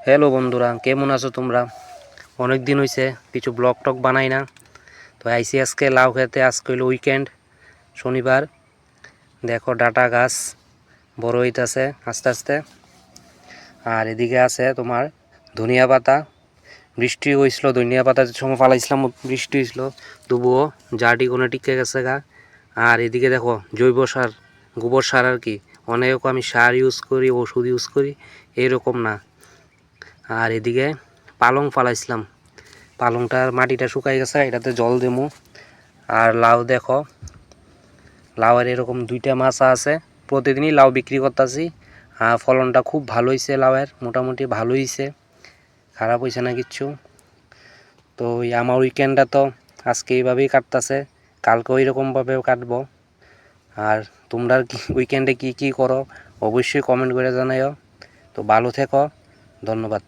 Hello বন্ধুরা, কেমন আছো তোমরা? অনেক দিন হয়েছে কিছু ব্লগ টক বানাই না। তো আইসি আজকে লাউ খেতে। আজকে হইল উইকেন্ড, শনিবার। দেখো ডাটা গাছ বড় হইতেছে আস্তে আস্তে। আর এদিকে আছে তোমার ধনিয়া পাতা। বৃষ্টি হয়েছিল, ধনিয়া পাতা যে সময় ফালাইছিলাম বৃষ্টি হয়েছিল, তবুও জাটি কোনো টিকে গেছে গা। আর এদিকে দেখো জৈব সার, গোবর সার আর কি। অনেক আমি সার ইউজ করি, ওষুধ ইউজ করি, এরকম না। আর এদিকে পালং ফালাইছিলাম, পালংটার মাটিটা শুকাই গেছে, এটাতে জল দেবো। আর লাউ দেখো, লাউয়ের এরকম দুইটা মাছা আছে। প্রতিদিনই লাউ বিক্রি করতেছি। আর ফলনটা খুব ভালো হয়েছে লাউয়ের, মোটামুটি ভালো হয়েছে, খারাপ হয়েছে না কিচ্ছু। তো আমার উইকেন্ডটা তো আজকে এইভাবেই কাটতেছে, কালকে ওইরকমভাবেও কাটবো। আর তোমরা উইকেন্ডে কি কি করো অবশ্যই কমেন্ট করে জানাইও। তো ভালো থেকো, ধন্যবাদ।